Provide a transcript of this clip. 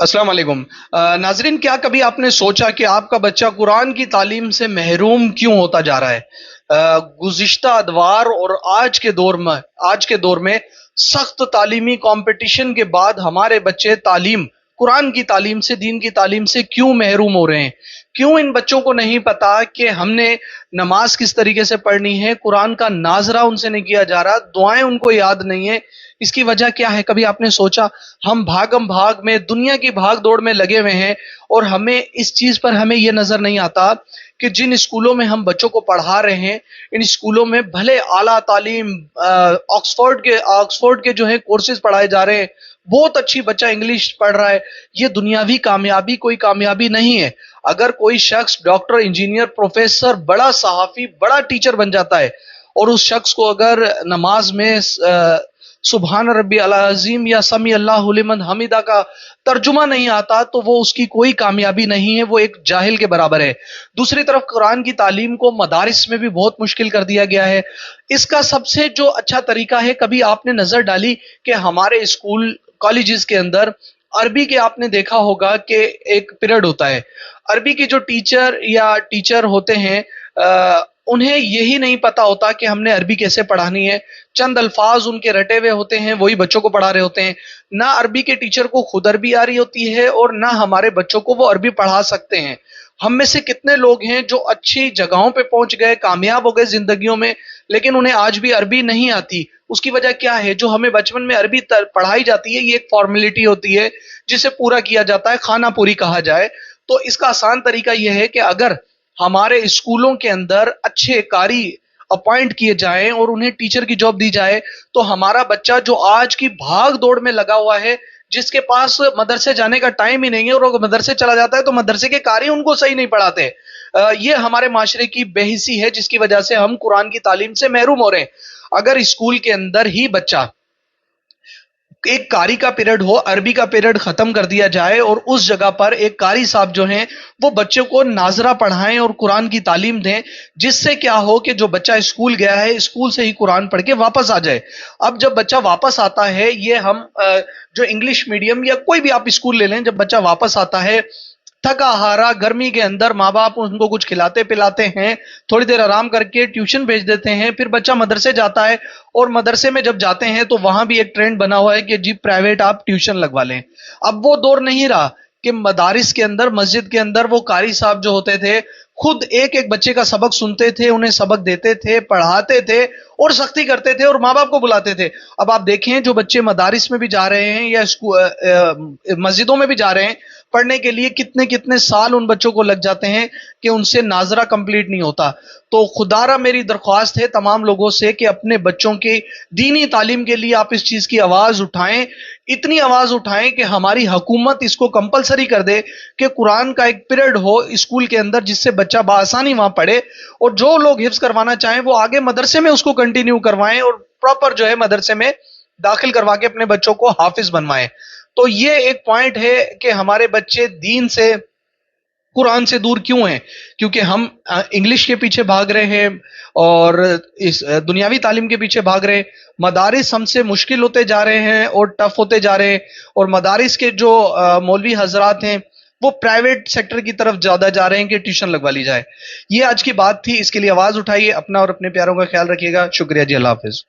अस्सलाम वालेकुम। नाजरीन, क्या कभी आपने सोचा कि आपका बच्चा कुरान की तालीम से महरूम क्यों होता जा रहा है? गुज़िश्ता अदवार और आज के दौर में सख्त तालीमी कंपटीशन के बाद हमारे बच्चे कुरान की तालीम से, दीन की तालीम से क्यों महरूम हो रहे हैं? क्यों इन बच्चों को नहीं पता कि हमने नमाज किस तरीके से पढ़नी है? कुरान का नाजरा उनसे नहीं किया जा रहा, दुआएं उनको याद नहीं है। इसकी वजह क्या है? कभी आपने सोचा? हम भागम भाग में, दुनिया की भाग दौड़ में लगे हुए हैं और हमें इस चीज पर हमें यह नजर नहीं आता कि जिन स्कूलों में हम बच्चों को पढ़ा रहे हैं, इन स्कूलों में भले आला तालीम ऑक्सफोर्ड के जो है कोर्सेज पढ़ाए जा रहे हैं, बहुत अच्छी बच्चा इंग्लिश पढ़ रहा है, ये दुनियावी कामयाबी कोई कामयाबी नहीं है। अगर कोई शख्स डॉक्टर, इंजीनियर, प्रोफेसर, बड़ा सहाफी, बड़ा टीचर बन जाता है और उस शख्स को अगर नमाज में सुबहान रब्बी अल अज़ीम या समी अल्लाहु लिमन हमीदा का तर्जुमा नहीं आता, तो वो उसकी कोई कामयाबी नहीं है, वो एक जाहिल के बराबर है। दूसरी तरफ कुरान की तालीम को मदारिस में भी बहुत मुश्किल कर दिया गया है। इसका सबसे जो अच्छा तरीका है, कभी आपने नजर डाली कि हमारे स्कूल कॉलेजेस के अंदर अरबी के आपने देखा होगा कि एक पीरियड होता है, अरबी के जो टीचर होते हैं उन्हें यही नहीं पता होता कि हमने अरबी कैसे पढ़ानी है। चंद अल्फाज उनके रटे हुए होते हैं, वही बच्चों को पढ़ा रहे होते हैं। ना अरबी के टीचर को खुद अरबी आ रही होती है और ना हमारे बच्चों को वो अरबी पढ़ा सकते हैं। हम में से कितने लोग हैं जो अच्छी जगहों पे पहुंच गए, कामयाब हो गए जिंदगियों में, लेकिन उन्हें आज भी अरबी नहीं आती। उसकी वजह क्या है? जो हमें बचपन में अरबी पढ़ाई जाती है, ये एक फॉर्मेलिटी होती है जिसे पूरा किया जाता है, खाना पूरी कहा जाए। तो इसका आसान तरीका यह है कि अगर हमारे स्कूलों के अंदर अच्छे कारी अपॉइंट किए जाएं और उन्हें टीचर की जॉब दी जाए, तो हमारा बच्चा जो आज की भाग दौड़ में लगा हुआ है, जिसके पास मदरसे जाने का टाइम ही नहीं है, और वो मदरसे चला जाता है तो मदरसे के कारी उनको सही नहीं पढ़ाते। ये हमारे माशरे की बेहिसी है, जिसकी वजह से हम कुरान की तालीम से महरूम हो रहे हैं। अगर स्कूल के अंदर ही बच्चा एक कारी का पीरियड हो, अरबी का पीरियड खत्म कर दिया जाए और उस जगह पर एक कारी साहब जो हैं वो बच्चों को नाजरा पढ़ाएं और कुरान की तालीम दें, जिससे क्या हो कि जो बच्चा स्कूल गया है, स्कूल से ही कुरान पढ़ के वापस आ जाए। अब जब बच्चा वापस आता है, ये हम जो इंग्लिश मीडियम या कोई भी आप स्कूल ले लें, जब बच्चा वापस आता है थका हारा, गर्मी के अंदर माँ बाप उनको कुछ खिलाते पिलाते हैं, थोड़ी देर आराम करके ट्यूशन भेज देते हैं, फिर बच्चा मदरसे जाता है और मदरसे में जब जाते हैं तो वहां भी एक ट्रेंड बना हुआ है कि जी प्राइवेट आप ट्यूशन लगवा लें। अब वो दौर नहीं रहा कि मदारिस के अंदर, मस्जिद के अंदर वो कारी साहब जो होते थे खुद एक एक बच्चे का सबक सुनते थे, उन्हें सबक देते थे, पढ़ाते थे और सख्ती करते थे और माँ बाप को बुलाते थे। अब आप देखें, जो बच्चे मदारिस में भी जा रहे हैं या मस्जिदों में भी जा रहे हैं पढ़ने के लिए, कितने कितने साल उन बच्चों को लग जाते हैं कि उनसे नाजरा कंप्लीट नहीं होता। तो खुदारा मेरी दरख्वास्त है तमाम लोगों से कि अपने बच्चों की दीनी तालीम के लिए आप इस चीज की आवाज उठाएं, इतनी आवाज उठाएं कि हमारी हुकूमत इसको कंपलसरी कर दे कि कुरान का एक पीरियड हो स्कूल के अंदर, जिससे बच्चा बासानी वहां पढ़े, और जो लोग हिफ्ज करवाना चाहें वो आगे मदरसे में उसको कंटिन्यू करवाएं और प्रॉपर जो है मदरसे में दाखिल करवा के अपने बच्चों को हाफिज बनवाएं। तो ये एक पॉइंट है कि हमारे बच्चे दीन से, कुरान से दूर क्यों हैं? क्योंकि हम इंग्लिश के पीछे भाग रहे हैं और इस दुनियावी तालीम के पीछे भाग रहे हैं। मदारिस हमसे मुश्किल होते जा रहे हैं और टफ होते जा रहे हैं, और मदारिस के जो मौलवी हजरात हैं वो प्राइवेट सेक्टर की तरफ ज्यादा जा रहे हैं कि ट्यूशन लगवा ली जाए। ये आज की बात थी, इसके लिए आवाज उठाइए, अपना और अपने प्यारों का ख्याल रखिएगा। शुक्रिया जी, अल्लाह हाफिज।